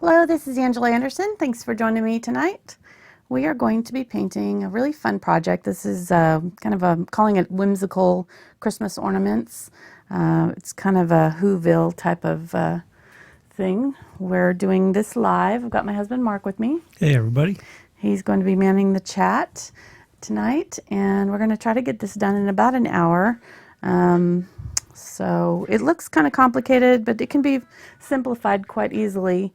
Hello, this is Angela Anderson. Thanks for joining me tonight. We are going to be painting a really fun project. This is calling it Whimsical Christmas Ornaments. It's kind of a Whoville type of thing. We're doing this live. I've got my husband Mark with me. Hey everybody. He's going to be manning the chat tonight, and we're going to try to get this done in about an hour. So it looks kind of complicated, but it can be simplified quite easily.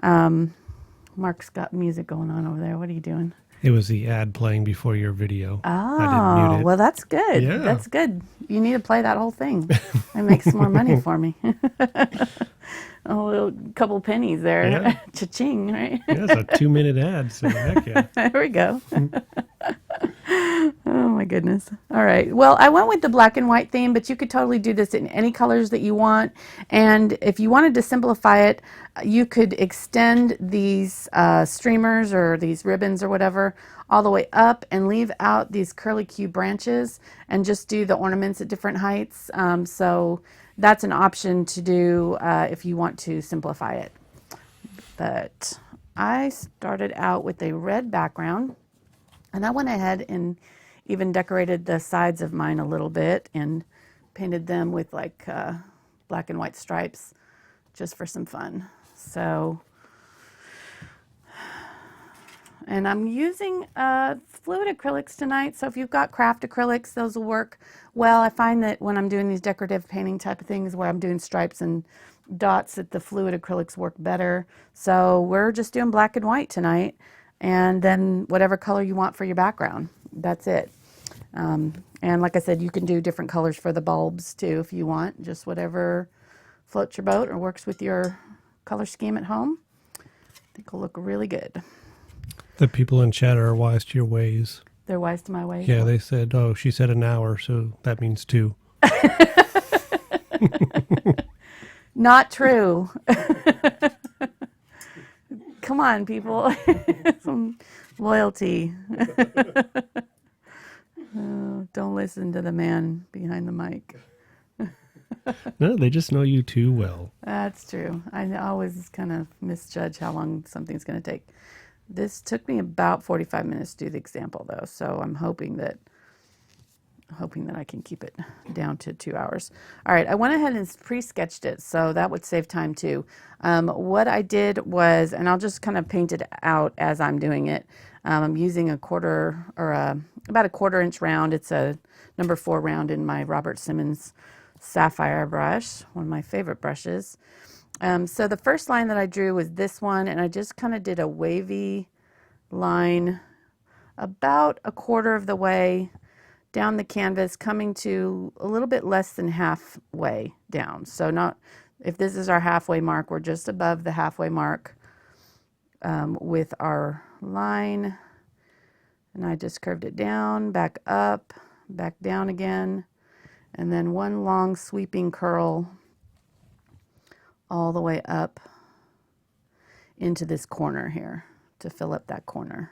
Mark's got music going on over there. What are you doing? It was the ad playing before your video. I didn't Oh, mute it. well, that's good. Yeah. That's good. You need to play that whole thing. It makes more money for me. A little couple pennies there. Yeah. Cha-ching, right? Yeah, it's a 2-minute ad, so heck yeah. There we go. Oh my goodness. All right. Well, I went with the black and white theme, but you could totally do this in any colors that you want. And if you wanted to simplify it, you could extend these streamers or these ribbons or whatever all the way up and leave out these curly Q branches and just do the ornaments at different heights. So that's an option to do if you want to simplify it. But I started out with a red background. And I went ahead and even decorated the sides of mine a little bit and painted them with like black and white stripes just for some fun. So, and I'm using fluid acrylics tonight. So if you've got craft acrylics, those will work well. I find that when I'm doing these decorative painting type of things where I'm doing stripes and dots, that the fluid acrylics work better. So we're just doing black and white tonight. And then whatever color you want for your background. That's it. And like I said, you can do different colors for the bulbs too if you want. Just whatever floats your boat or works with your color scheme at home. I think will look really good. The people in chat are wise to your ways. They're wise to my ways. Yeah, they said, oh, she said an hour, so that means 2. Not true. Come on, people. Some loyalty. Don't listen to the man behind the mic. No, they just know you too well. That's true. I always kind of misjudge how long something's going to take. This took me about 45 minutes to do the example, though, so I'm hoping that I can keep it down to 2 hours. All right, I went ahead and pre-sketched it, so that would save time too. What I did was, and I'll just kind of paint it out as I'm doing it. I'm using about a 1/4 inch round. It's a number 4 round in my Robert Simmons Sapphire brush, one of my favorite brushes. So the first line that I drew was this one, and I just kind of did a wavy line about 1/4 of the way down the canvas, coming to a little bit less than halfway down. So not, if this is our halfway mark, we're just above the halfway mark with our line. And I just curved it down, back up, back down again, and then one long sweeping curl all the way up into this corner here to fill up that corner.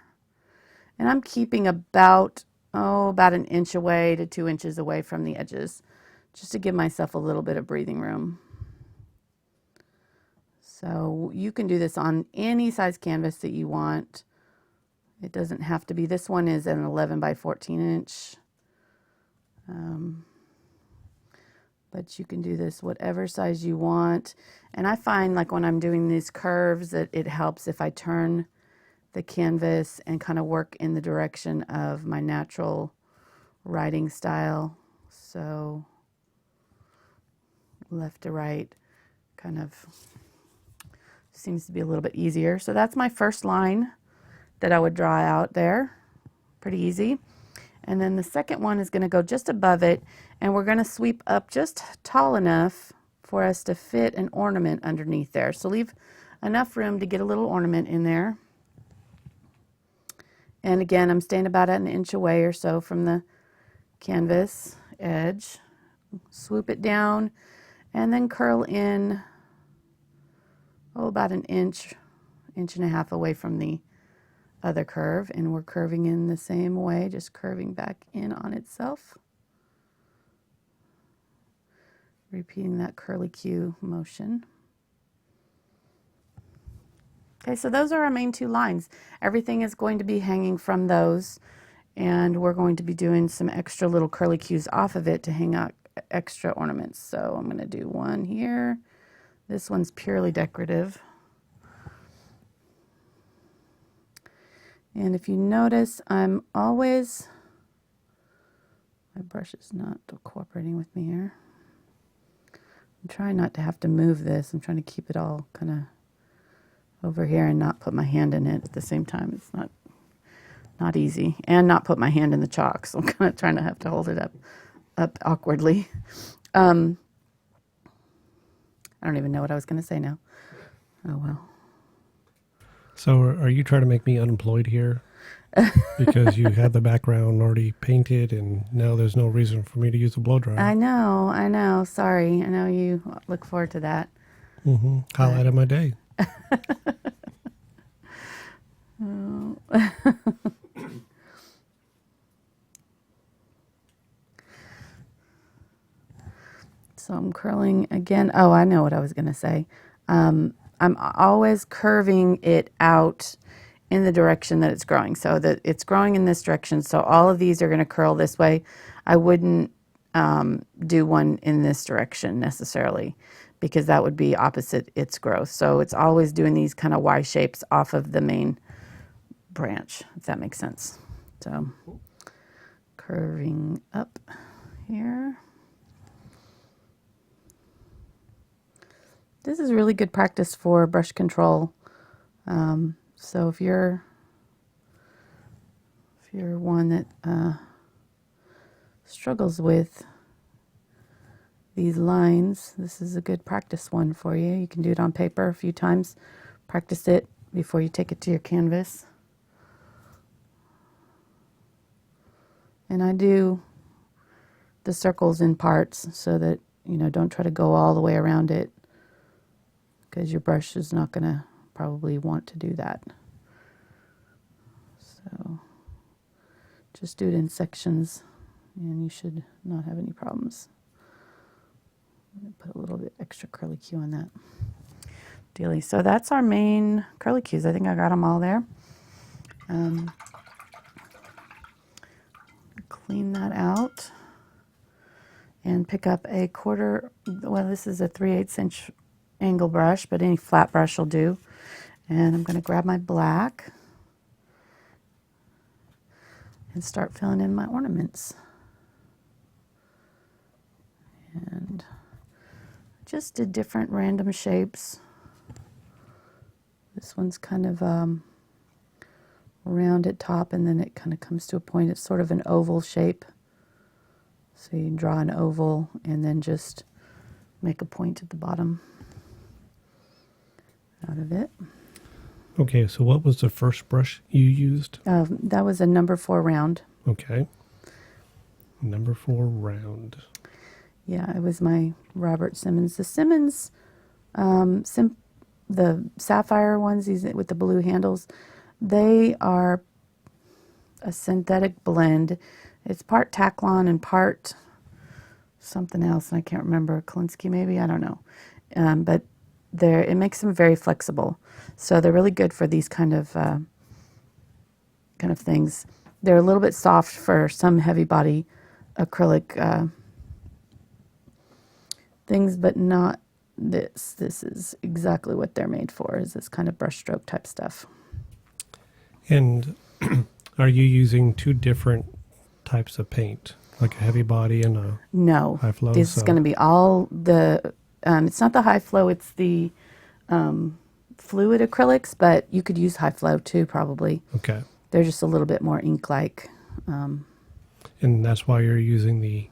And I'm keeping about 1 inch away to 2 inches away from the edges, just to give myself a little bit of breathing room. So you can do this on any size canvas that you want. It doesn't have to be, this one is an 11 by 14 inch. But you can do this whatever size you want. And I find like when I'm doing these curves that it helps if I turn the canvas and kind of work in the direction of my natural writing style. So left to right kind of seems to be a little bit easier. So that's my first line that I would draw out there. Pretty easy. And then the second one is going to go just above it, and we're going to sweep up just tall enough for us to fit an ornament underneath there. So leave enough room to get a little ornament in there. And again, I'm staying about 1 inch away or so from the canvas edge. Swoop it down and then curl in about 1 inch, 1.5 inches away from the other curve, and we're curving in the same way, just curving back in on itself. Repeating that curly Q motion. Okay, so those are our main two lines. Everything is going to be hanging from those, and we're going to be doing some extra little curly cues off of it to hang out extra ornaments. So I'm going to do one here. This one's purely decorative. And if you notice, I'm always, my brush is not cooperating with me here. I'm trying not to have to move this. I'm trying to keep it all kind of over here and not put my hand in it at the same time. It's not easy. And not put my hand in the chalk. So I'm kind of trying to have to hold it up awkwardly. I don't even know what I was going to say now. Oh, well. So are you trying to make me unemployed here? Because you had the background already painted and now there's no reason for me to use a blow dryer. I know. Sorry. I know you look forward to that. Mm-hmm. Highlight of my day. Oh. So I'm curling again. Oh, I know what I was going to say. I'm always curving it out in the direction that it's growing. So that it's growing in this direction. So all of these are going to curl this way. I wouldn't do one in this direction necessarily, because that would be opposite its growth. So it's always doing these kind of Y shapes off of the main branch, if that makes sense. So curving up here. This is really good practice for brush control. So if you're one that struggles with these lines, this is a good practice one for you. You can do it on paper a few times. Practice it before you take it to your canvas. And I do the circles in parts so that, don't try to go all the way around it, because your brush is not going to probably want to do that. So just do it in sections and you should not have any problems. I'm going to put a little bit extra curly Q on that. Dealy. So that's our main curly Qs. I think I got them all there. Clean that out and pick up a this is a 3/8 inch angle brush, but any flat brush will do. And I'm going to grab my black and start filling in my ornaments. And just did different random shapes. This one's kind of round at top, and then it kind of comes to a point. It's sort of an oval shape. So you draw an oval and then just make a point at the bottom out of it. Okay, so what was the first brush you used? That was a number 4 round. Okay. Number 4 round. Yeah, it was my Robert Simmons. The Simmons, the sapphire ones, these with the blue handles, they are a synthetic blend. It's part Taklon and part something else, and I can't remember, Kolinsky maybe, I don't know. But it makes them very flexible. So they're really good for these kind of things. They're a little bit soft for some heavy body acrylic things, but not this. This is exactly what they're made for, is this kind of brushstroke type stuff. And are you using 2 different types of paint, like a heavy body and a high flow? This is going to be all the, it's not the high flow, it's the fluid acrylics, but you could use high flow too, probably. Okay. They're just a little bit more ink-like. And that's why you're using the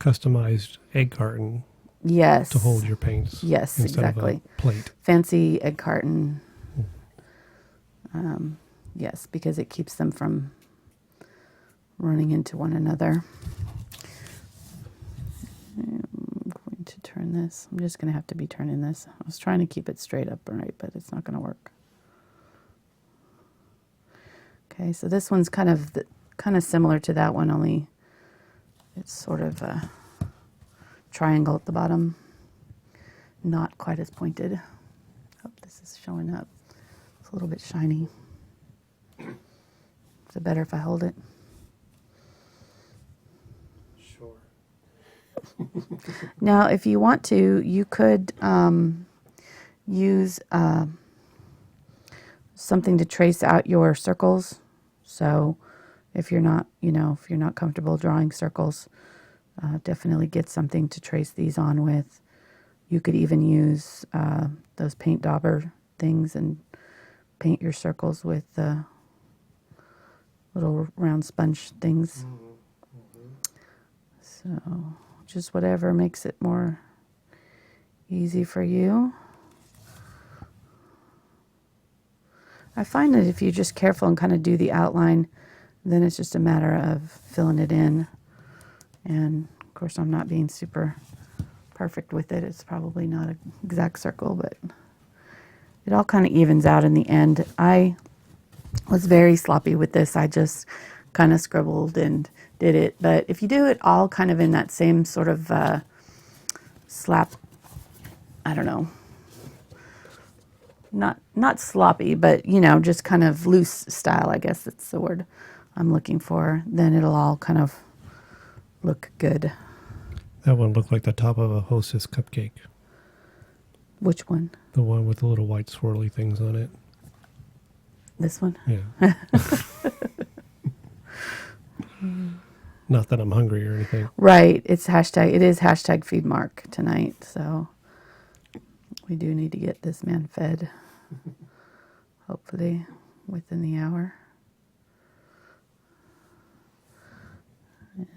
customized egg carton. Yes. To hold your paints. Yes, instead exactly. Of a plate. Fancy egg carton. Yes, because it keeps them from running into one another. I'm going to turn this. I'm just going to have to be turning this. I was trying to keep it straight up right, but it's not going to work. Okay, so this one's kind of similar to that one, only it's sort of a triangle at the bottom. Not quite as pointed. Hope this is showing up. a little bit shiny. Is it better if I hold it? Sure. Now, if you want to, you could use something to trace out your circles. So if you're not, if you're not comfortable drawing circles, definitely get something to trace these on with. You could even use those paint dauber things and paint your circles with little round sponge things. So just whatever makes it more easy for you. I find that if you're just careful and kind of do the outline, then it's just a matter of filling it in. And of course, I'm not being super perfect with it. It's probably not an exact circle, but it all kind of evens out in the end. I was very sloppy with this. I just kind of scribbled and did it. But if you do it all kind of in that same sort of slap, I don't know, not sloppy, but just kind of loose style, I guess that's the word I'm looking for, then it'll all kind of look good. That one looked like the top of a Hostess cupcake. Which one? The one with the little white swirly things on it. This one? Yeah. Not that I'm hungry or anything. Right. It is hashtag feed Mark tonight, so we do need to get this man fed. Hopefully within the hour.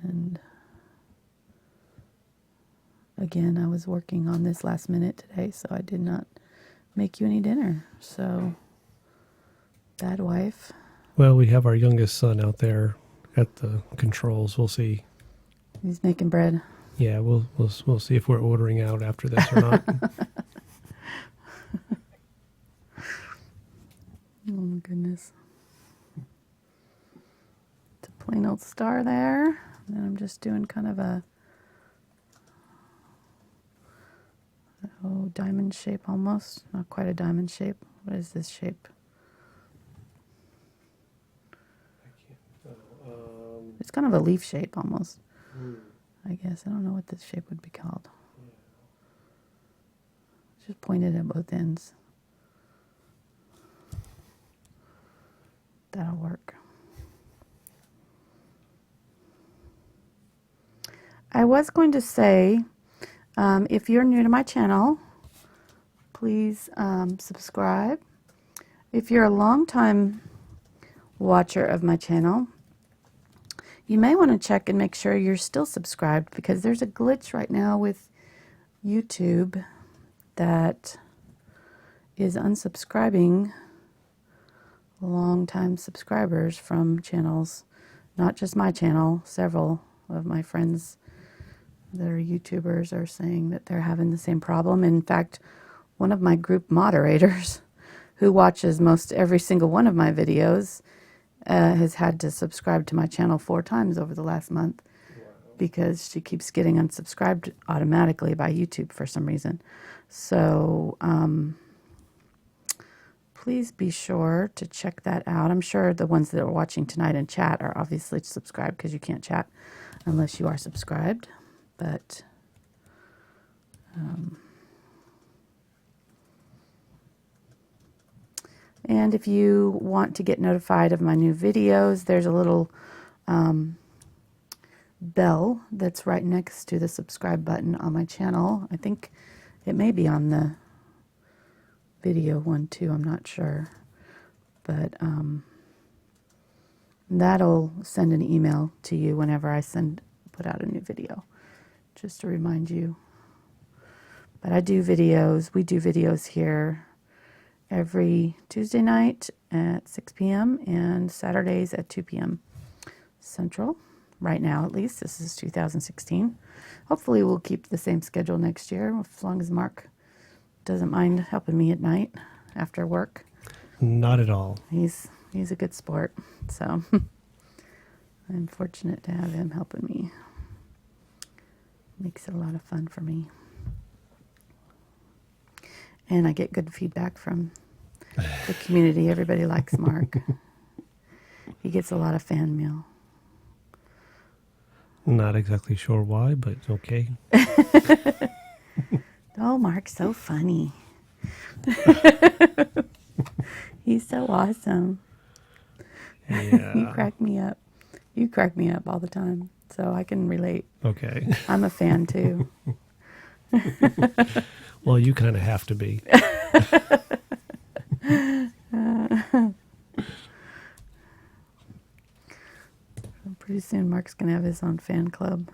And again, I was working on this last minute today, so I did not make you any dinner. So, bad wife. Well, we have our youngest son out there at the controls. We'll see. He's making bread. Yeah, we'll see if we're ordering out after this or not. Oh my goodness. It's a plain old star there. And I'm just doing kind of a diamond shape almost. Not quite a diamond shape. What is this shape? It's kind of a leaf shape almost. I guess. I don't know what this shape would be called. It's just pointed at both ends. That'll work. I was going to say, if you're new to my channel, please subscribe. If you're a long-time watcher of my channel, you may want to check and make sure you're still subscribed, because there's a glitch right now with YouTube that is unsubscribing long-time subscribers from channels, not just my channel. Several of my friends that are YouTubers are saying that they're having the same problem. In fact, one of my group moderators, who watches most every single one of my videos, has had to subscribe to my channel 4 times over the last month because she keeps getting unsubscribed automatically by YouTube for some reason. So please be sure to check that out. I'm sure the ones that are watching tonight in chat are obviously subscribed, because you can't chat unless you are subscribed. But and if you want to get notified of my new videos, there's a little bell that's right next to the subscribe button on my channel. I think it may be on the video one too, I'm not sure. But that'll send an email to you whenever I put out a new video, just to remind you. But I do videos, we do videos here every Tuesday night at 6 p.m. and Saturdays at 2 p.m. Central. Right now, at least. This is 2016. Hopefully we'll keep the same schedule next year, as long as Mark doesn't mind helping me at night after work. Not at all. He's a good sport, so I'm fortunate to have him helping me. Makes it a lot of fun for me. And I get good feedback from the community. Everybody likes Mark. He gets a lot of fan mail. Not exactly sure why, but it's okay. Oh, Mark's so funny. He's so awesome. You Yeah. crack me up. You crack me up all the time, so I can relate. Okay. I'm a fan too. Well, you kind of have to be. Pretty soon Mark's going to have his own fan club.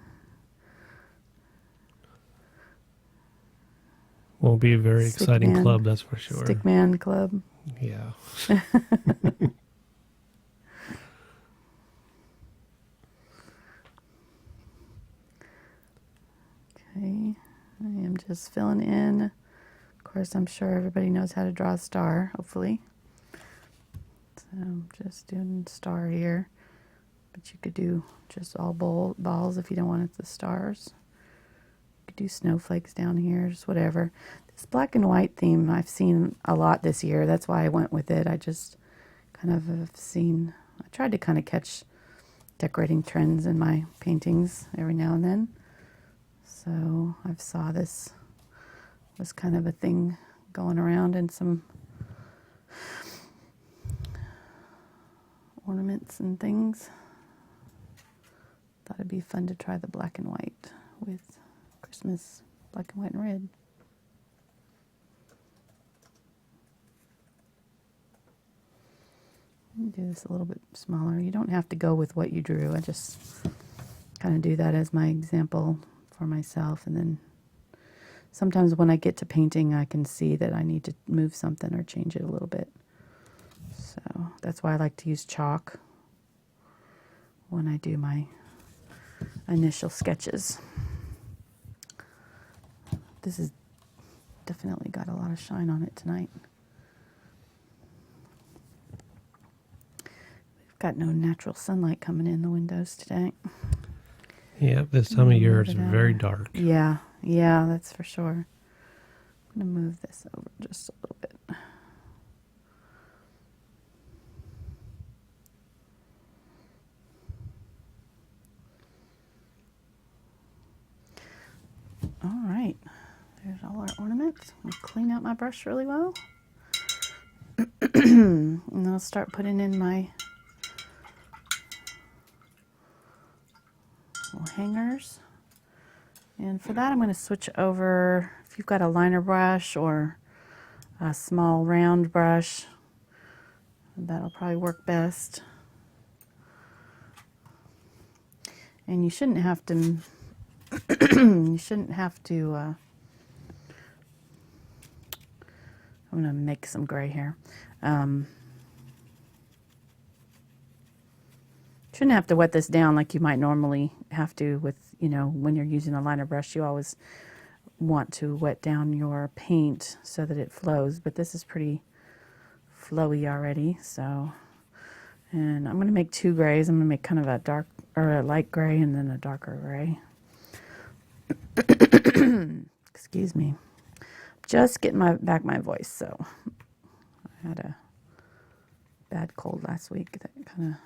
Won't be a very exciting Stickman. club, that's for sure. Stickman club. Yeah. Okay, I am just filling in. Of course, I'm sure everybody knows how to draw a star, hopefully. So I'm just doing star here. But you could do just all balls if you don't want it the stars. You could do snowflakes down here, just whatever. This black and white theme I've seen a lot this year. That's why I went with it. I just kind of have seen, I tried to kind of catch decorating trends in my paintings every now and then. So I've saw this was kind of a thing going around in some ornaments and things. Thought it'd be fun to try the black and white with Christmas black and white and red. Do this a little bit smaller. You don't have to go with what you drew. I just kind of do that as my example for myself, and then sometimes when I get to painting I can see that I need to move something or change it a little bit. So that's why I like to use chalk when I do my initial sketches. This has definitely got a lot of shine on it tonight. We've got no natural sunlight coming in the windows today. Yeah, this time of year Move it's it out. very dark. Yeah, that's for sure. I'm going to move this over just a little bit. All right, there's all our ornaments. I'll clean out my brush really well. And I'll start putting in my little hangers. And for that I'm going to switch over, if you've got a liner brush or a small round brush, that'll probably work best. And you shouldn't have to I'm going to make some gray here. Shouldn't have to wet this down like you might normally have to with, when you're using a liner brush. You always want to wet down your paint so that it flows, but this is pretty flowy already. So, and I'm going to make two grays. I'm going to make kind of a dark or a light gray and then a darker gray. Excuse me. Just getting back my voice. So I had a bad cold last week that kind of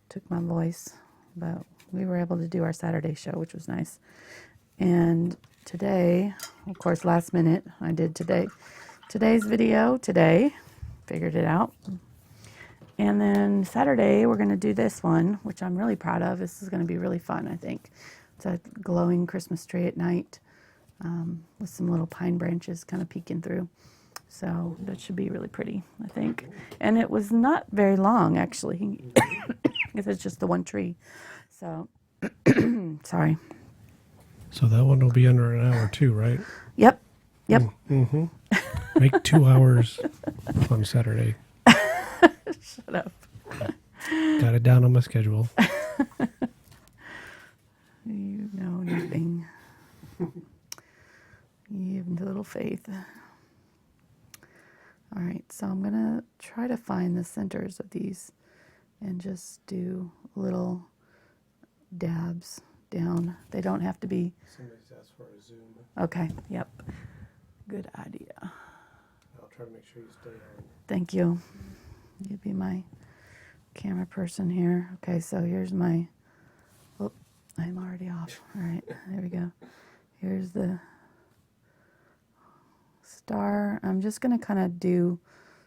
took my voice, but we were able to do our Saturday show, which was nice. And today, of course, last minute, I did today's video today, figured it out. And then Saturday, we're going to do this one, which I'm really proud of. This is going to be really fun, I think. It's a glowing Christmas tree at night with some little pine branches kind of peeking through. So that should be really pretty, I think. And it was not very long, actually, because it's just the one tree. So, sorry. So that one will be under an hour too, right? Yep. Mm-hmm. Make 2 hours on Saturday. Shut up. Got it down on my schedule. You know nothing. You have little faith. All right, so I'm going to try to find the centers of these and just do little dabs down. They don't have to be... Somebody's asked for a zoom. Okay, yep. Good idea. I'll try to make sure you stay on. Thank you. You'd be my camera person here. Okay, so here's my, oh, I'm already off. All right, there we go. Here's the star. I'm just going to kind of do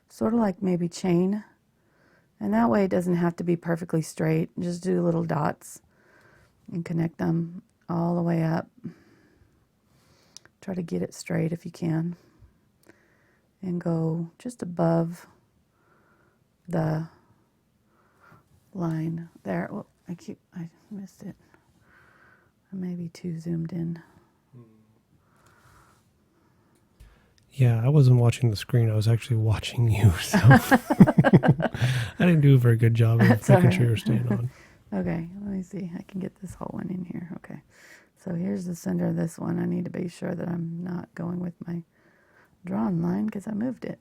sort of like maybe chain. And that way it doesn't have to be perfectly straight. Just do little dots and connect them all the way up. Try to get it straight if you can. And go just above the line there. Oh, I missed it. I may be too zoomed in. Yeah, I wasn't watching the screen. I was actually watching you. So I didn't do a very good job of making sure you're staying on. Okay, let me see. I can get this whole one in here. Okay. So here's the center of this one. I need to be sure that I'm not going with my drawn line because I moved it.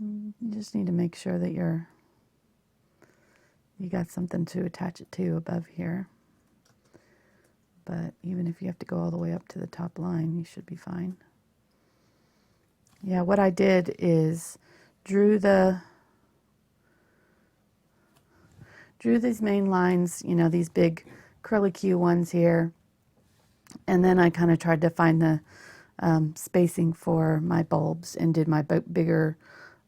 You just need to make sure that you got something to attach it to above here. But even if you have to go all the way up to the top line, you should be fine. Yeah, what I did is drew these main lines, you know, these big curlicue ones here. And then I kind of tried to find the spacing for my bulbs and did my bigger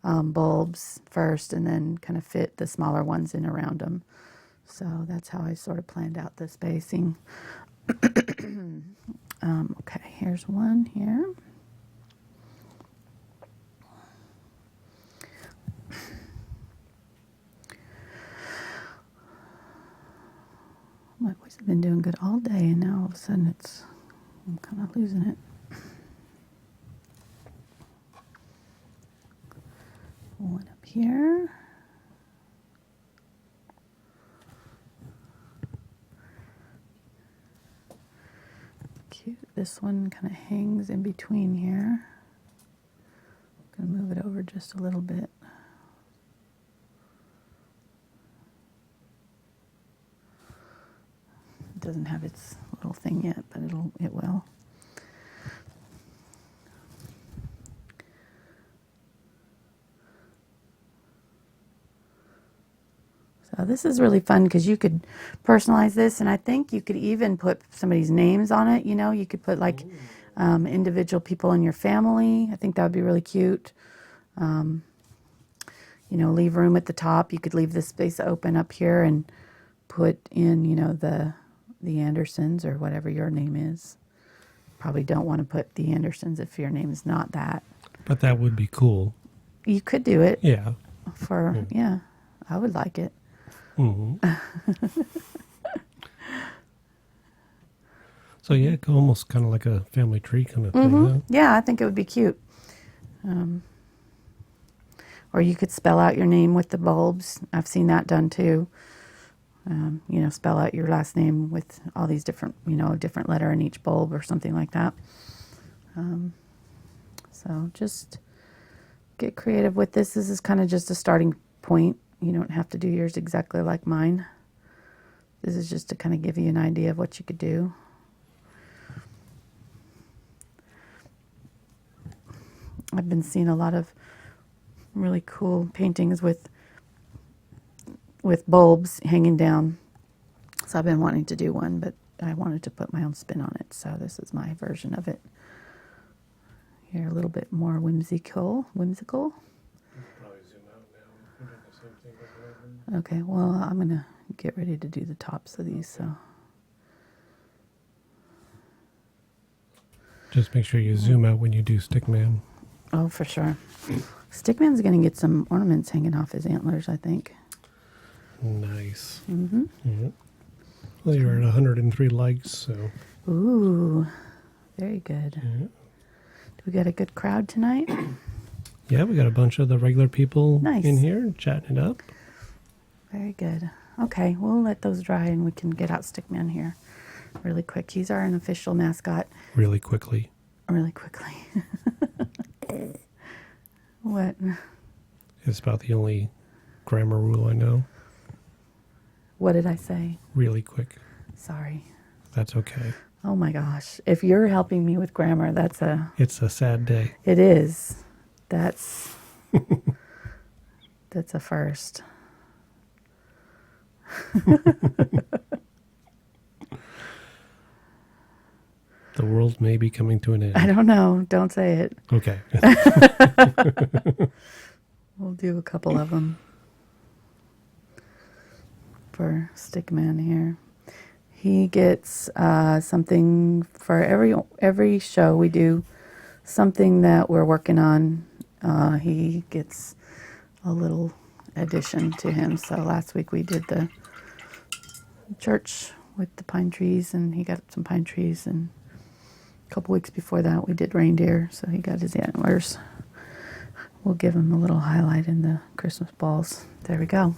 bulbs first and then kind of fit the smaller ones in around them. So that's how I sort of planned out the spacing. Okay, here's one here. My voice has been doing good all day, and now all of a sudden I'm kind of losing it. One up here. Cute. This one kind of hangs in between here. I'm going to move it over just a little bit. It doesn't have its little thing yet, but it will. So this is really fun because you could personalize this, and I think you could even put somebody's names on it. You know, you could put like individual people in your family. I think that would be really cute. You know, leave room at the top. You could leave this space open up here and put in, you know, the Andersons or whatever your name is. Probably don't want to put the Andersons if your name is not that. But that would be cool. You could do it. Yeah. Yeah, I would like it. Mm-hmm. So yeah, almost kind of like a family tree kind of thing. Huh? Yeah, I think it would be cute. Or you could spell out your name with the bulbs. I've seen that done too. You know, spell out your last name with all these different, you know, different letter in each bulb or something like that. So just get creative with this. This is kind of just a starting point. You don't have to do yours exactly like mine. This is just to kind of give you an idea of what you could do. I've been seeing a lot of really cool paintings with bulbs hanging down. So I've been wanting to do one, but I wanted to put my own spin on it. So this is my version of it. Here, a little bit more whimsical. Probably zoom out now. We're doing the same thing over. Okay, well, I'm going to get ready to do the tops of these. So just make sure you zoom out when you do Stickman. oh, for sure. Stickman's going to get some ornaments hanging off his antlers, I think. Nice. Mm-hmm. Yeah. Well, you're at 103 likes, so. Ooh, very good. Yeah. Do we got a good crowd tonight? Yeah, we got a bunch of the regular people Nice. in here chatting it up. Very good. Okay, we'll let those dry and we can get out Stickman here really quick. He's our unofficial mascot. Really quickly. Really quickly. What? It's about the only grammar rule I know. What did I say? Really quick. Sorry. That's okay. Oh my gosh. If you're helping me with grammar, It's a sad day. it is. That's a first. The world may be coming to an end. I don't know. Don't say it. Okay. We'll do a couple of them for Stickman here. He gets something for every show we do, something that we're working on. He gets a little addition to him. So last week we did the church with the pine trees, and he got some pine trees, and a couple weeks before that we did reindeer, so he got his antlers. We'll give him a little highlight in the Christmas balls. There we go.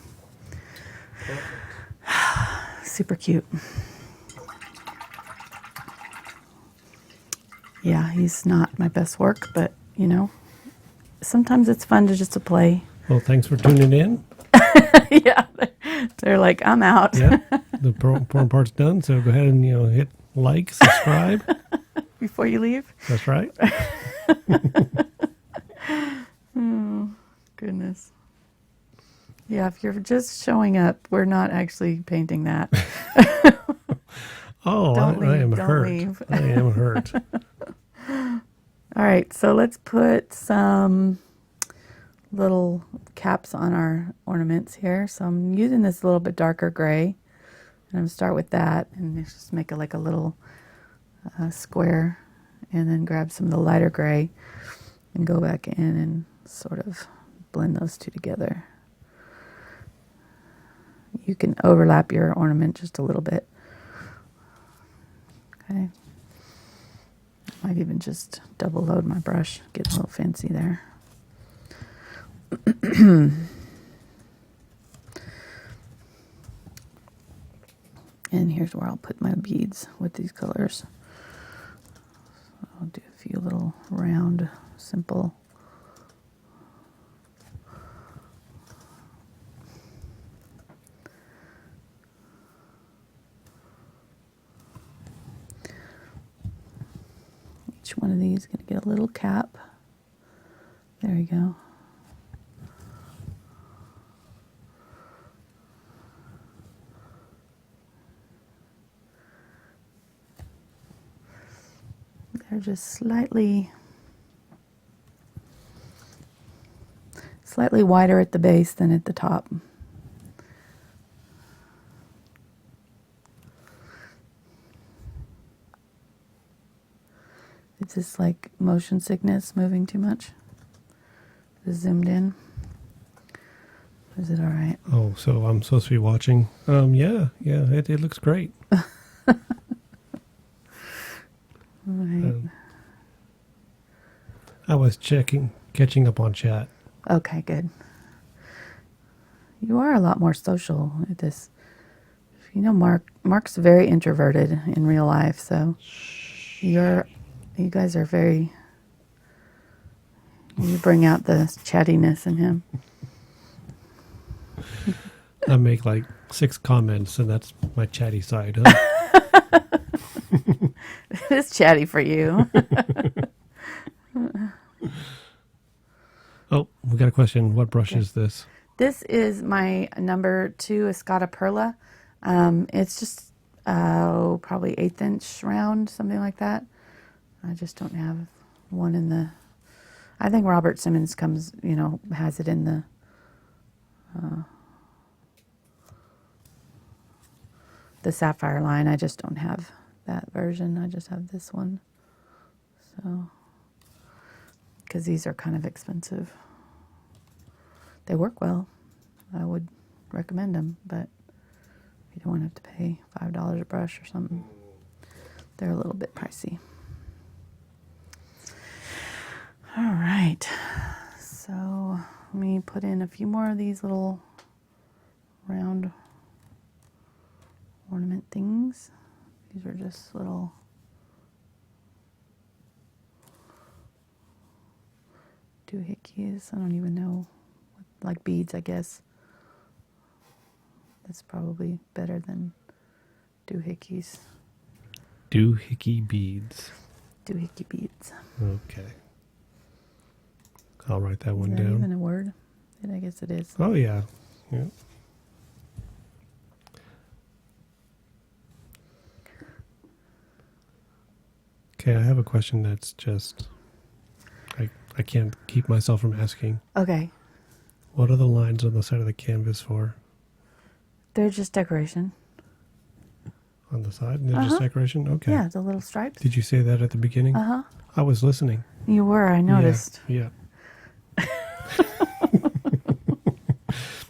Super cute. Yeah, he's not my best work, but sometimes it's fun to just to play. Well, thanks for tuning in. Yeah, they're like, I'm out. Yeah, the important part's done. So go ahead and hit like, subscribe Before you leave. That's right. Oh, goodness. Yeah, if you're just showing up, we're not actually painting that. Oh, I am hurt. Leave. I am hurt. All right, so let's put some little caps on our ornaments here. So I'm using this a little bit darker gray, and I'm going to start with that and just make it like a little square, and then grab some of the lighter gray and go back in and sort of blend those two together. You can overlap your ornament just a little bit. Okay. Might even just double load my brush, get a little fancy there. And here's where I'll put my beads with these colors. So I'll do a few little round, simple. Each one of these is going to get a little cap. There you go. They're just slightly wider at the base than at the top. Is this like motion sickness, moving too much? Is it zoomed in? Is it all right? Oh, so I'm supposed to be watching. Yeah, it looks great. All right. I was catching up on chat. Okay, good. You are a lot more social at this. Mark's very introverted in real life, so you guys are very, you bring out the chattiness in him. I make like 6 comments, and that's my chatty side. Huh? It's chatty for you. Oh, we got a question. What brush is this? This is my number 2 Escada Perla. It's just probably 1/8 inch round, something like that. I just don't have one in the. I think Robert Simmons has it in the Sapphire line. I just don't have that version. I just have this one. So, because these are kind of expensive. They work well. I would recommend them, but you don't want to have to pay $5 a brush or something. They're a little bit pricey. All right, so let me put in a few more of these little round ornament things. These are just little doohickeys. I don't even know, like beads, I guess. That's probably better than doohickeys. Doohickey beads. Doohickey beads. Okay. I'll write that one Is that down. even a word? I guess it is. Oh, yeah. Yeah. Okay, I have a question that's just, I can't keep myself from asking. Okay. What are the lines on the side of the canvas for? They're just decoration. On the side? They're just decoration? Okay. Yeah, the little stripes. Did you say that at the beginning? Uh-huh. I was listening. You were, I noticed. Yeah.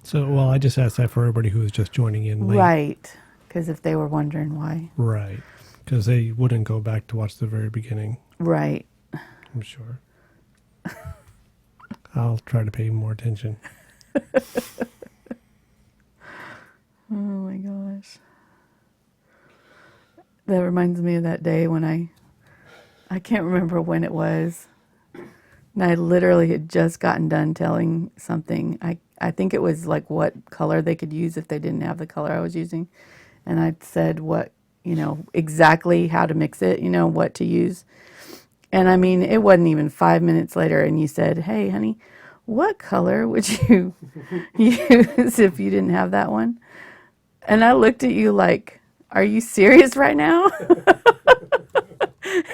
So, well, I just asked that for everybody who was just joining in late. Right. Because if they were wondering why. Right. Because they wouldn't go back to watch the very beginning. Right. I'm sure. I'll try to pay more attention. Oh my gosh. That reminds me of that day when I can't remember when it was. And I literally had just gotten done telling something. I think it was like what color they could use if they didn't have the color I was using. And I said what, exactly how to mix it, what to use. And I mean, it wasn't even 5 minutes later and you said, "Hey, honey, what color would you use if you didn't have that one?" And I looked at you like, "Are you serious right now?"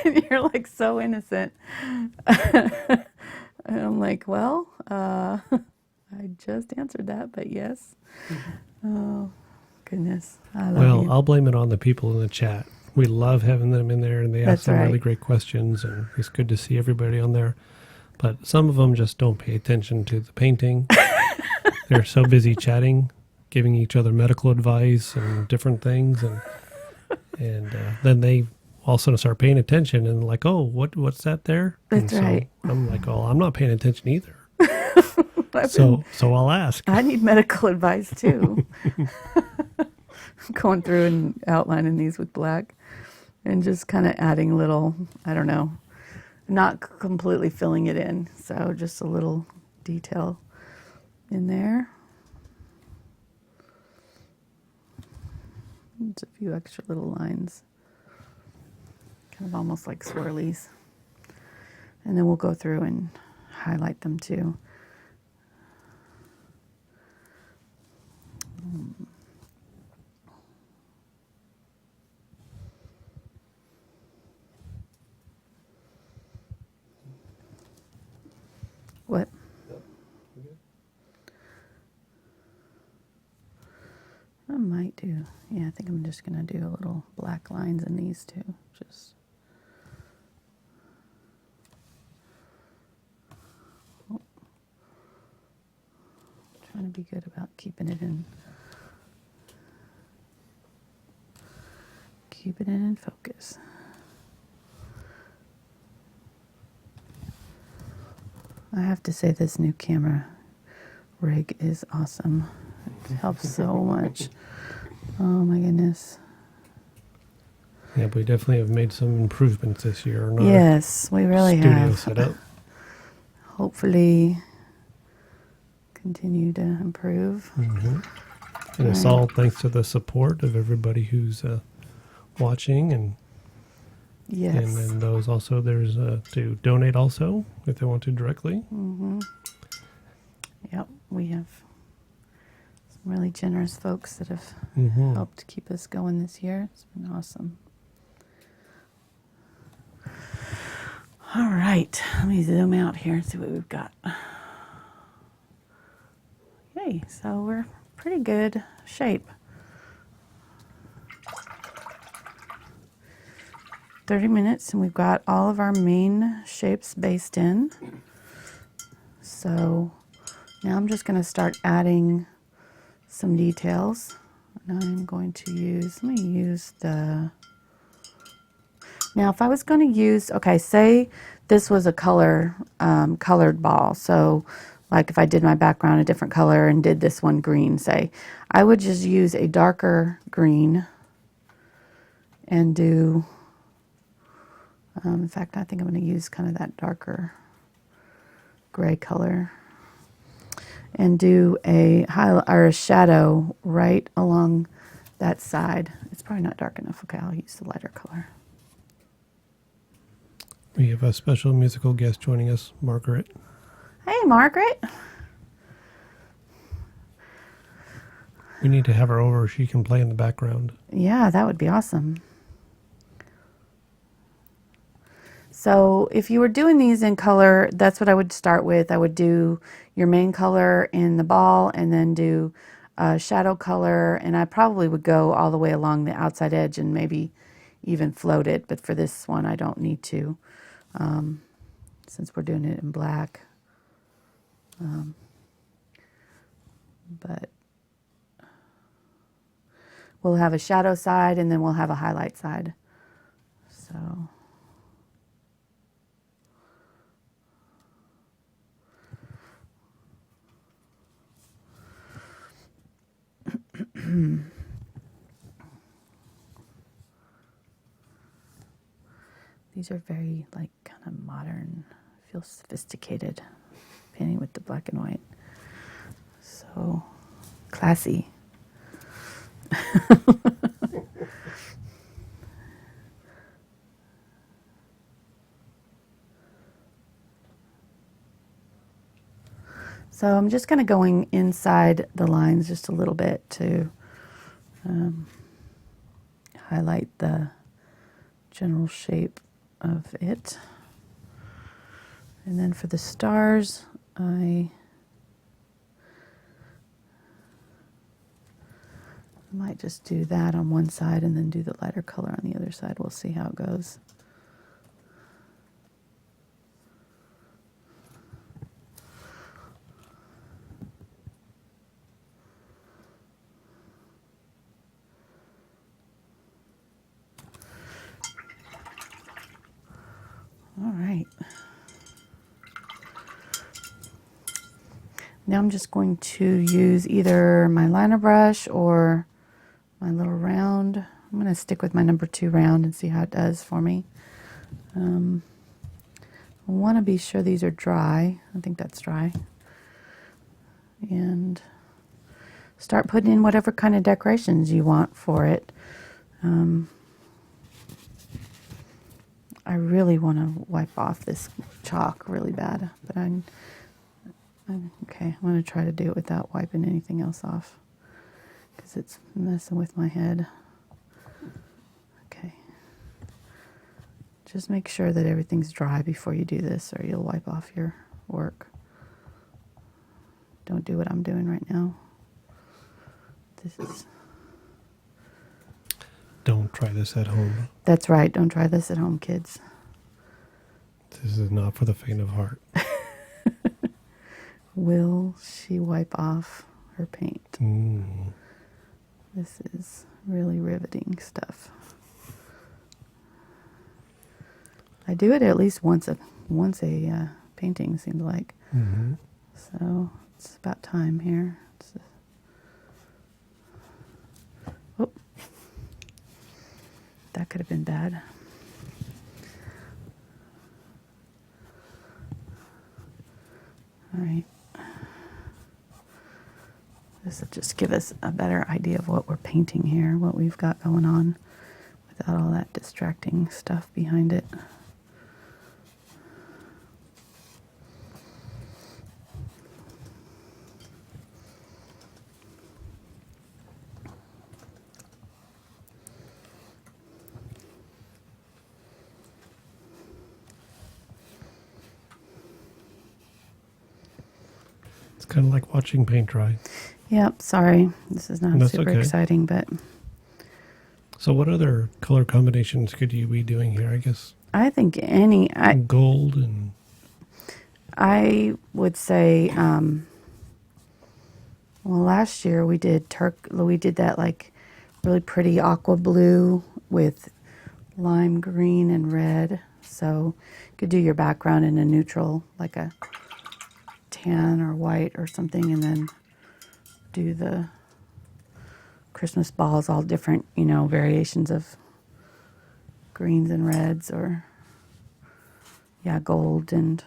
And you're like so innocent. And I'm like, "Well, I just answered that, but yes." Oh, goodness. I love you. I'll blame it on the people in the chat. We love having them in there, and they ask some really right. great questions, and it's good to see everybody on there. But some of them just don't pay attention to the painting. They're so busy chatting, giving each other medical advice and different things, and then they all of a sudden start paying attention and like, "Oh, what's that there?" That's and right. I'm like, "Oh, I'm not paying attention either." So I'll ask. I need medical advice too. Going through and outlining these with black and just kind of adding little, I don't know, not completely filling it in. So just a little detail in there. Just a few extra little lines. Kind of almost like swirlies. And then we'll go through and highlight them too. What? I might do. Yeah, I think I'm just going to do a little black lines in these two. Just. Oh. Trying to be good about keeping it in. Keeping it in focus. I have to say this new camera rig is awesome. It helps so much. Oh my goodness. Yeah, we definitely have made some improvements this year. In our Yes, we really studio have. setup. Hopefully continue to improve. Mm-hmm. And it's all thanks to the support of everybody who's watching, and Yes. and then those also, there's to donate also if they want to directly. Mm-hmm. Yep, we have some really generous folks that have helped keep us going this year. It's been awesome. All right, let me zoom out here and see what we've got. Yay, so we're pretty good shape. 30 minutes and we've got all of our main shapes based in. So now I'm just going to start adding some details. And I'm going to use, let me use the, now if I was going to use, okay, say this was a color, colored ball. So like if I did my background a different color and did this one green, say, I would just use a darker green and do, in fact, I think I'm going to use kind of that darker gray color and do a highlight or a shadow right along that side. It's probably not dark enough. Okay, I'll use the lighter color. We have a special musical guest joining us, Margaret. Hey, Margaret. We need to have her over. She can play in the background. Yeah, that would be awesome. So if you were doing these in color, that's what I would start with. I would do your main color in the ball and then do a shadow color. And I probably would go all the way along the outside edge and maybe even float it. But for this one, I don't need to, since we're doing it in black. But we'll have a shadow side and then we'll have a highlight side. So... These are very like kind of modern, feel sophisticated, painting with the black and white. So classy. So I'm just kind of going inside the lines just a little bit to highlight the general shape of it. And then for the stars, I might just do that on one side and then do the lighter color on the other side. We'll see how it goes. All right. Now I'm just going to use either my liner brush or my little round. I'm going to stick with my number 2 round and see how it does for me. I want to be sure these are dry. I think that's dry. And start putting in whatever kind of decorations you want for it. I really want to wipe off this chalk really bad, but I'm okay. I'm going to try to do it without wiping anything else off because it's messing with my head. Okay. Just make sure that everything's dry before you do this or you'll wipe off your work. Don't do what I'm doing right now. This is... Don't try this at home. That's right. Don't try this at home, kids. This is not for the faint of heart. Will she wipe off her paint? This is really riveting stuff. I do it at least once a painting, seems like. So it's about time here. Oh, that could have been bad. All right. This will just give us a better idea of what we're painting here, what we've got going on, without all that distracting stuff behind it. It's kind of like watching paint dry. Yep, sorry. This is not That's super okay. exciting, but So what other color combinations could you be doing here? I guess I think gold and... I would say, well, last year we did that like really pretty aqua blue with lime green and red. So you could do your background in a neutral, like a tan or white or something, and then do the Christmas balls, all different, variations of greens and reds, or gold. And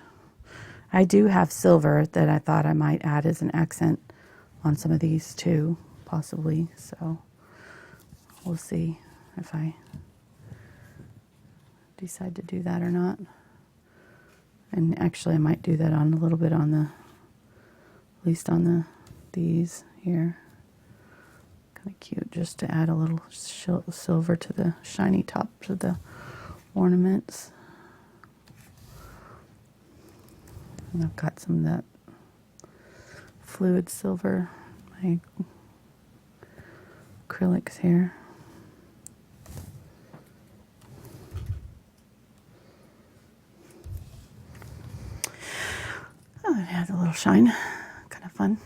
I do have silver that I thought I might add as an accent on some of these too, possibly. So we'll see if I decide to do that or not. And actually I might do that on a little bit on the, at least on these here. Kind of cute just to add a little silver to the shiny tops of the ornaments. And I've got some of that fluid silver, my acrylics here. Oh, it has a little shine, kind of fun.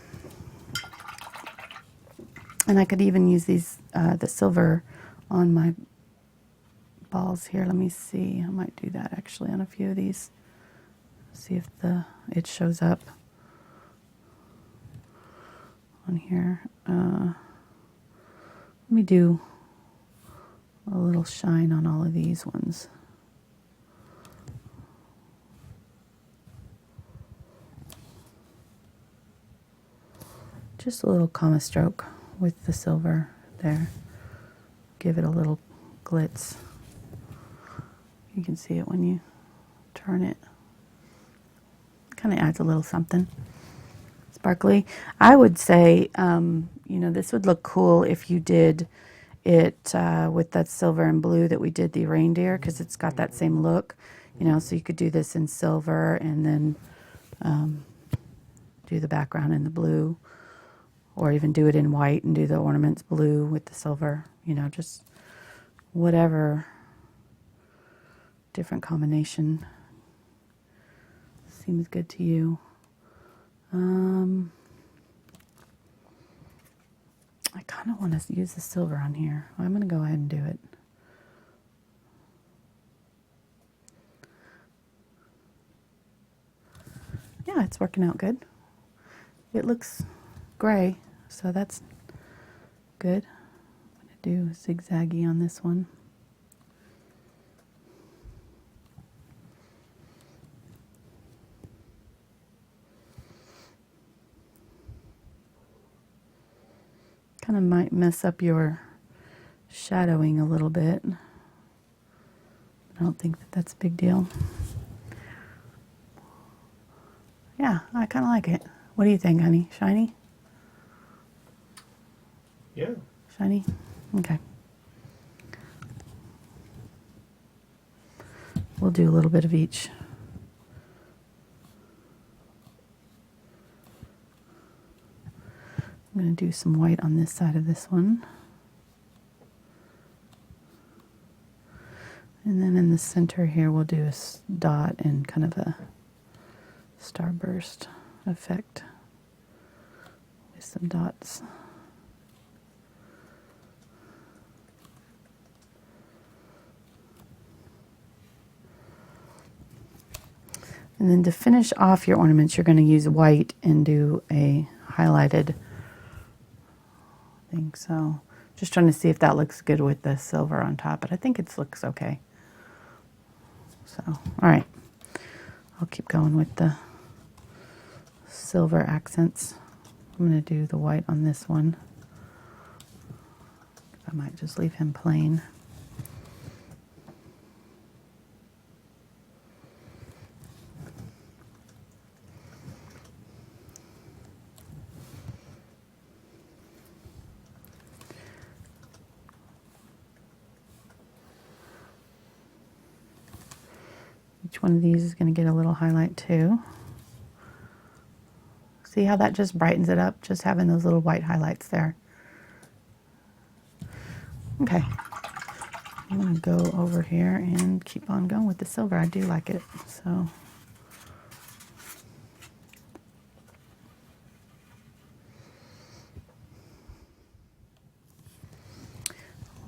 And I could even use these, the silver on my balls here. Let me see, I might do that actually on a few of these. See if it shows up on here. Let me do a little shine on all of these ones. Just a little comma stroke with the silver there. Give it a little glitz. You can see it when you turn it. Kind of adds a little something sparkly. I would say, you know, this would look cool if you did it with that silver and blue that we did the reindeer, because it's got that same look, you know, so you could do this in silver and then do the background in the blue, or even do it in white and do the ornaments blue with the silver, you know, just whatever different combination seems good to you. I kind of want to use the silver on here. I'm going to go ahead and do it. Yeah, it's working out good. It looks gray, so that's good. I'm going to do zigzaggy on this one. Kind of might mess up your shadowing a little bit. I don't think that that's a big deal. Yeah, I kind of like it. What do you think, honey? Shiny? Yeah. Shiny? Okay. We'll do a little bit of each. I'm going to do some white on this side of this one. And then in the center here, we'll do a dot and kind of a starburst effect with some dots. And then to finish off your ornaments, you're going to use white and do a highlighted thing. So just trying to see if that looks good with the silver on top, but I think it looks okay. So, all right. I'll keep going with the silver accents. I'm going to do the white on this one. I might just leave him plain. Each one of these is going to get a little highlight too. See how that just brightens it up, just having those little white highlights there. Okay, I'm going to go over here and keep on going with the silver. I do like it, so.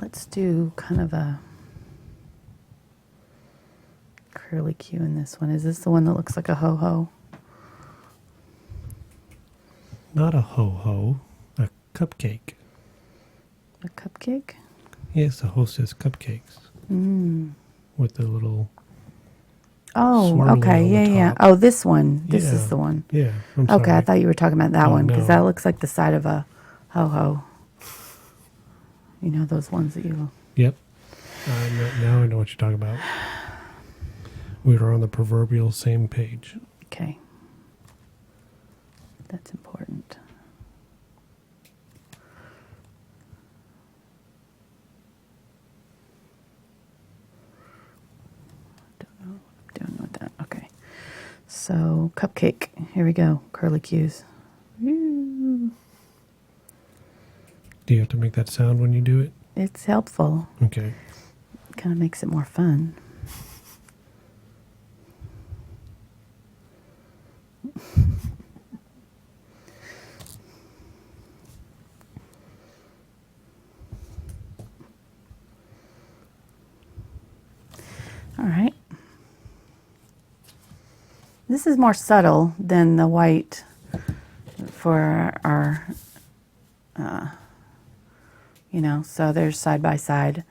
Let's do kind of a curly Q in this one. Is this the one that looks like a ho-ho? Not a ho-ho, a cupcake. A cupcake? Yes, the hostess cupcakes. With the little Oh, swirly okay, on yeah, the yeah. top. Oh, this one. This Yeah. is the one. Yeah, I'm Okay, I sorry. thought you were talking about that Oh, one, because no. that looks like the side of a ho-ho. You know, those ones that you... Yep. Now I know what you're talking about. we were on the proverbial same page. Okay. That's important. Don't know what I'm doing with that. Okay. So, cupcake. Here we go. Curlicues. Woo. Do you have to make that sound when you do it? It's helpful. Okay. Kind of makes it more fun. All right. This is more subtle than the white for our, so there's side by side.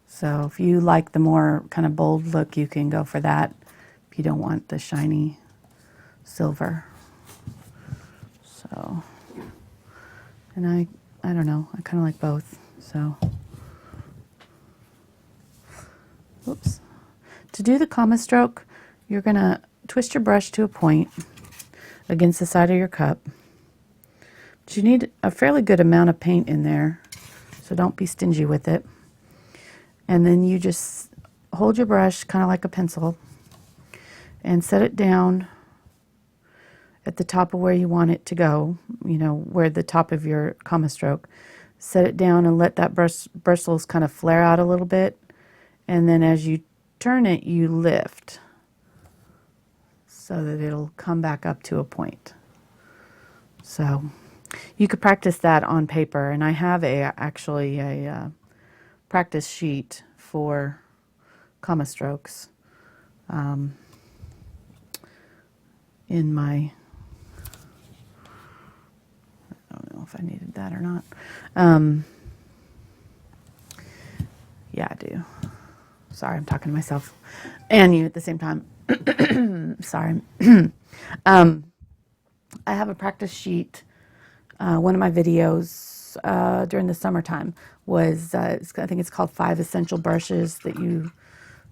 So if you like the more kind of bold look, you can go for that if you don't want the shiny silver. So, and I don't know, I kind of like both, so. Oops. To do the comma stroke, you're going to twist your brush to a point against the side of your cup. But you need a fairly good amount of paint in there, so don't be stingy with it. And then you just hold your brush kind of like a pencil and set it down at the top of where you want it to go, where the top of your comma stroke. Set it down and let that bristles kind of flare out a little bit. And then as you turn it, you lift so that it'll come back up to a point. So you could practice that on paper, and I have actually a practice sheet for comma strokes in my, I don't know if I needed that or not. Yeah, I do. Sorry, I'm talking to myself and you at the same time. Sorry. I have a practice sheet. One of my videos during the summertime was, I think it's called 5 Essential Brushes that you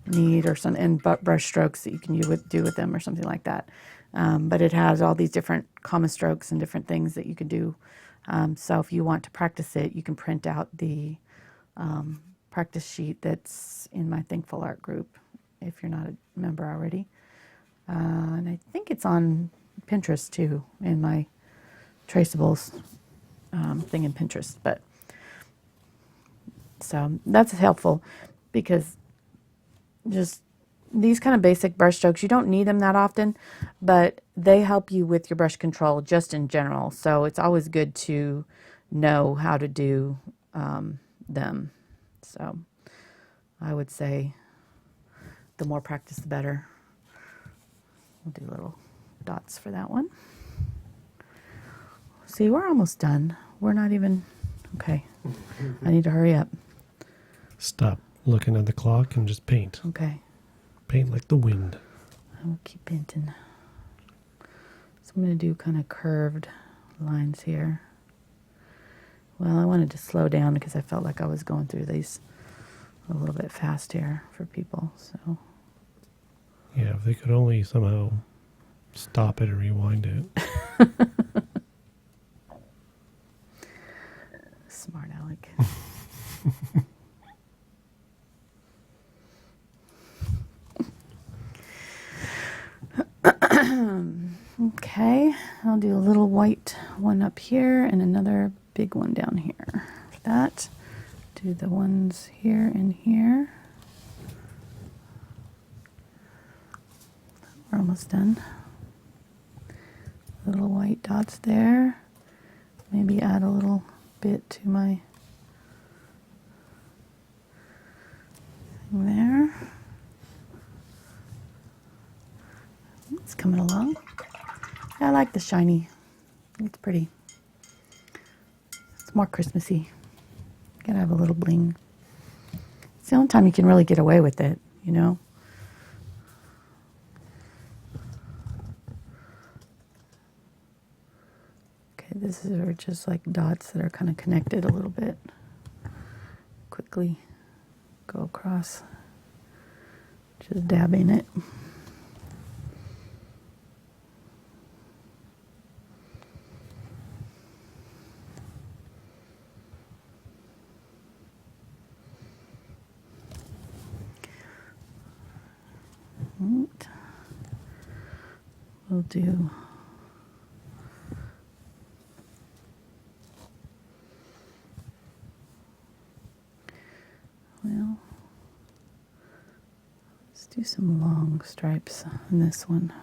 need, or some, and brush strokes that you can do with them, or something like that. But it has all these different comma strokes and different things that you can do. So if you want to practice it, you can print out the practice sheet that's in my Thankful Art group, if you're not a member already. And I think it's on Pinterest too, in my traceables thing in Pinterest. But so that's helpful, because just these kind of basic brush strokes, you don't need them that often, but they help you with your brush control just in general. So it's always good to know how to do them. So I would say the more practice, the better. We'll do little dots for that one. See, we're almost done. We're not even, okay. I need to hurry up. Stop looking at the clock and just paint. Okay. Paint like the wind. I will keep painting. So I'm going to do kind of curved lines here. Well, I wanted to slow down because I felt like I was going through these a little bit fast here for people. So yeah, if they could only somehow stop it or rewind it. Smart Alec. Okay, I'll do a little white one up here and another big one down here. For that, do the ones here and here. We're almost done. Little white dots there. Maybe add a little bit to my thing there. It's coming along. I like the shiny. It's pretty. It's more Christmassy. Gotta have a little bling. It's the only time you can really get away with it, you know? Okay, this is just like dots that are kind of connected a little bit. Quickly go across. Just dabbing it. we'll do well, let's do some long stripes on this one.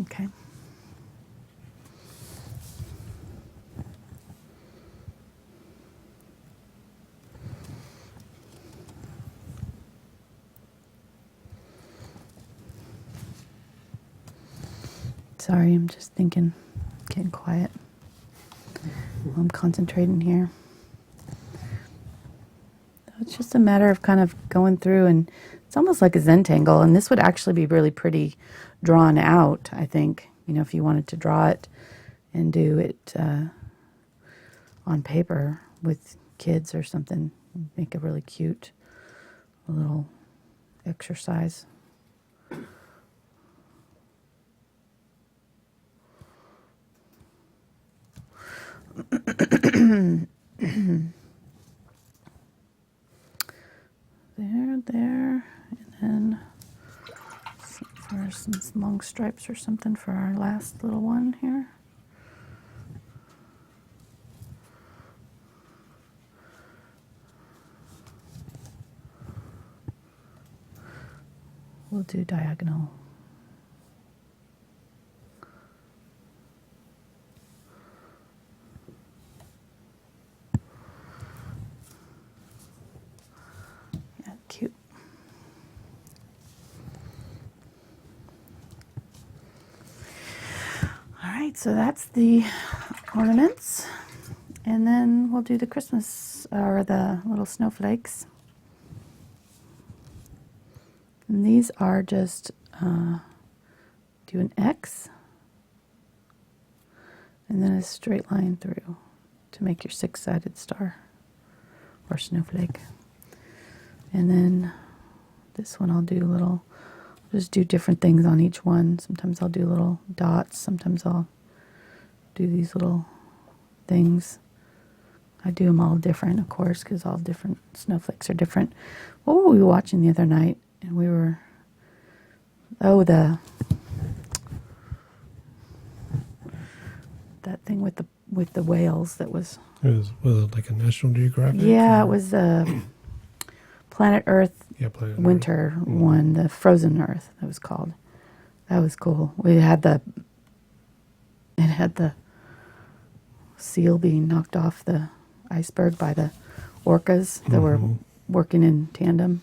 Okay. Sorry, I'm just thinking, getting quiet. I'm concentrating here. It's just a matter of kind of going through, and it's almost like a Zentangle, and this would actually be really pretty drawn out, I think. You know, if you wanted to draw it and do it on paper with kids or something, make a really cute little exercise. There, and then for some long stripes or something for our last little one here. We'll do diagonal. Yeah, cute. All right, so that's the ornaments. And then we'll do the Christmas, or the little snowflakes. And these are just, do an X, and then a straight line through to make your six-sided star, or snowflake. And then this one I'll do little, just do different things on each one. Sometimes I'll do little dots, sometimes I'll do these little things. I do them all different, of course, because all different snowflakes are different. What were we watching the other night? And we were, that thing with the whales that was. Was it like a National Geographic? Yeah, or? it was Planet Earth. Yeah, Planet Winter Earth. one, the Frozen Earth. That was called. That was cool. It had the seal being knocked off the iceberg by the orcas that were working in tandem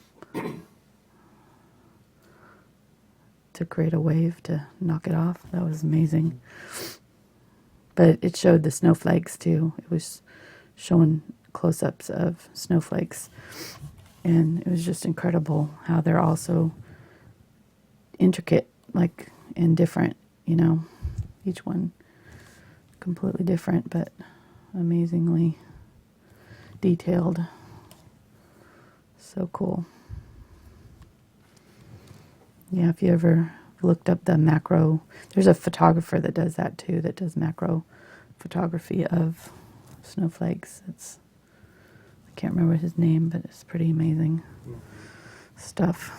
to create a wave to knock it off. That was amazing. But it showed the snowflakes too. It was showing close-ups of snowflakes. And it was just incredible how they're all so intricate, like, and different, you know. Each one completely different, but amazingly detailed. So cool. Yeah, if you ever looked up the macro, there's a photographer that does that too, that does macro photography of snowflakes. I can't remember his name, but it's pretty amazing stuff.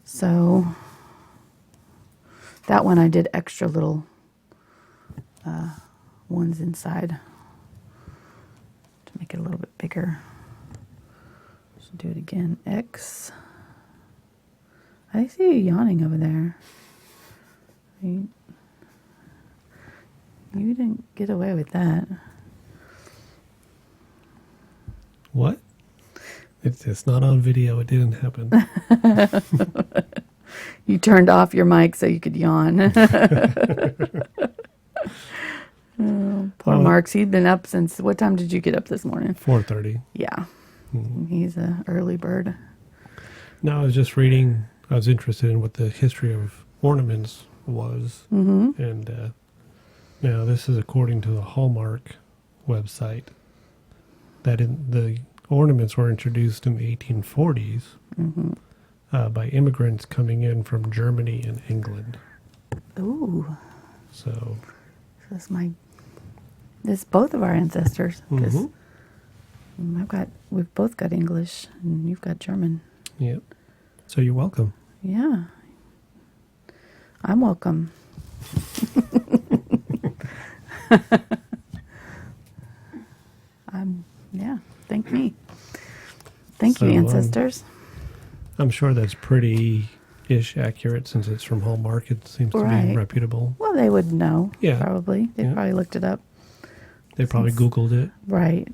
So that one I did extra little ones inside to make it a little bit bigger. So do it again. X. I see you yawning over there. You didn't get away with that. What? It's not on video. It didn't happen. You turned off your mic so you could yawn. Oh, poor Mark's. He'd been up since, what time did you get up this morning? 4:30. Yeah. He's an early bird. No, I was just reading. I was interested in what the history of ornaments was. And now this is according to the Hallmark website. That in the ornaments were introduced in the 1840s by immigrants coming in from Germany and England. Ooh, So, this is both of our ancestors. 'Cause we've both got English, and you've got German. yep. So you're welcome. Yeah, I'm welcome. Yeah, thank me. Thank you, So, ancestors. I'm sure that's pretty-ish accurate since it's from Hallmark. It seems to be Right. reputable. Well, they would know, Yeah. probably. They Yeah. probably looked it up. They probably Googled it. Right.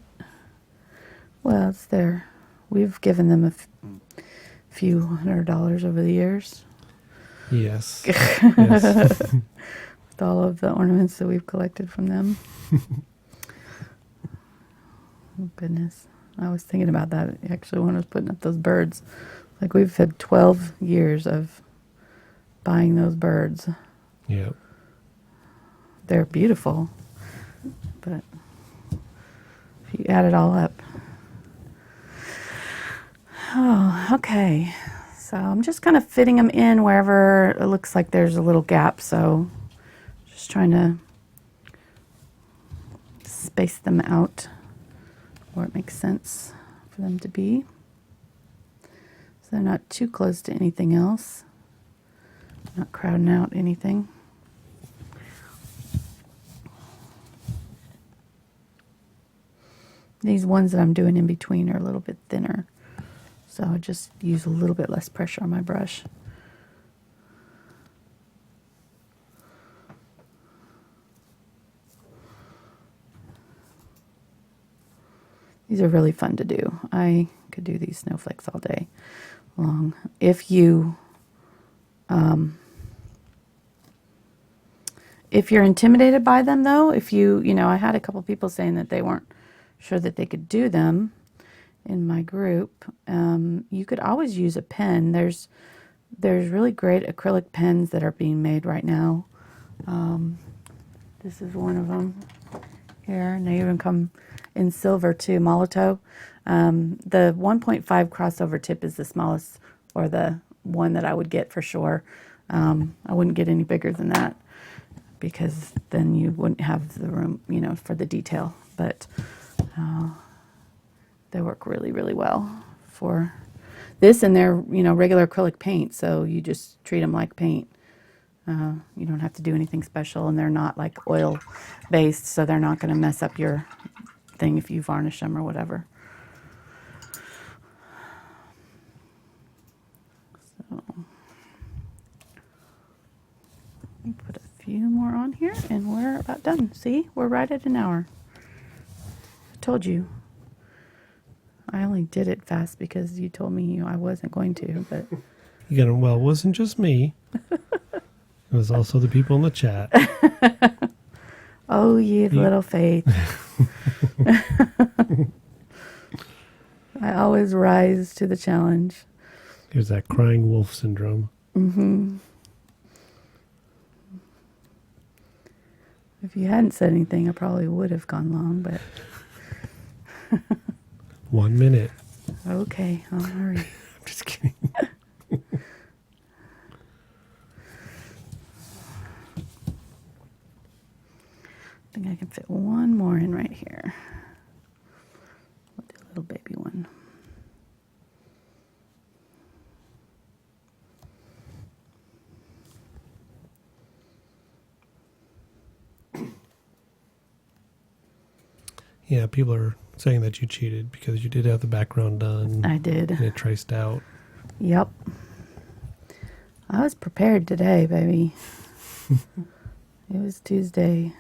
Well, it's there. We've given them a few $100 over the years Yes. Yes. with all of the ornaments that we've collected from them. Oh, goodness. I was thinking about that actually when I was putting up those birds. Like, we've had 12 years of buying those birds. Yep. They're beautiful, but if you add it all up. Oh, okay. So I'm just kind of fitting them in wherever it looks like there's a little gap. So just trying to space them out where it makes sense for them to be. So they're not too close to anything else. Not crowding out anything. These ones that I'm doing in between are a little bit thinner. So I just use a little bit less pressure on my brush. These are really fun to do. I could do these snowflakes all day long. If you're intimidated by them, though, I had a couple people saying that they weren't sure that they could do them in my group. You could always use a pen. There's really great acrylic pens that are being made right now. This is one of them here, and they even come in silver too, Molotow. The 1.5 crossover tip is the smallest, or the one that I would get for sure. I wouldn't get any bigger than that because then you wouldn't have the room, for the detail. But they work really, really well for this, and they're, regular acrylic paint, so you just treat them like paint. You don't have to do anything special, and they're not like oil based, so they're not going to mess up your thing if you varnish them or whatever. So let me put a few more on here, and we're about done. See, we're right at an hour. I told you. I only did it fast because you told me I wasn't going to, but Well, it wasn't just me. It was also the people in the chat. oh, ye of little faith. I always rise to the challenge. There's that crying wolf syndrome. Mm-hmm. If you hadn't said anything, I probably would have gone long, but 1 minute. okay, I'll hurry. I'm just kidding. I think I can fit one more in right here. We'll do a little baby one. Yeah, people are saying that you cheated because you did have the background done. I did. And it traced out. Yep. I was prepared today, baby. It was Tuesday.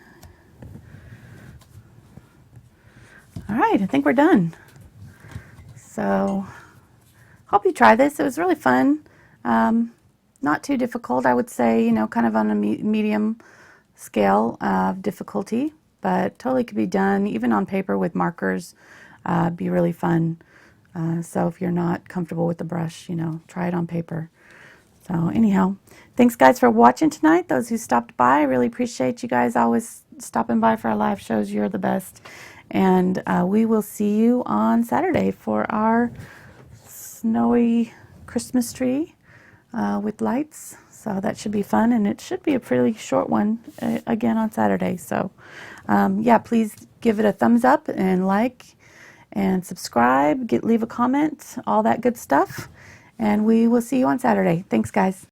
All right, I think we're done. So, hope you try this. It was really fun. Not too difficult, I would say, kind of on a medium scale of difficulty, but totally could be done even on paper with markers. Be really fun. So if you're not comfortable with the brush, try it on paper. So anyhow, thanks guys for watching tonight. Those who stopped by, I really appreciate you guys always stopping by for our live shows. You're the best. And we will see you on Saturday for our snowy Christmas tree with lights. So that should be fun, and it should be a pretty short one again on Saturday. So yeah, please give it a thumbs up and like and subscribe, leave a comment, all that good stuff. And we will see you on Saturday. Thanks, guys.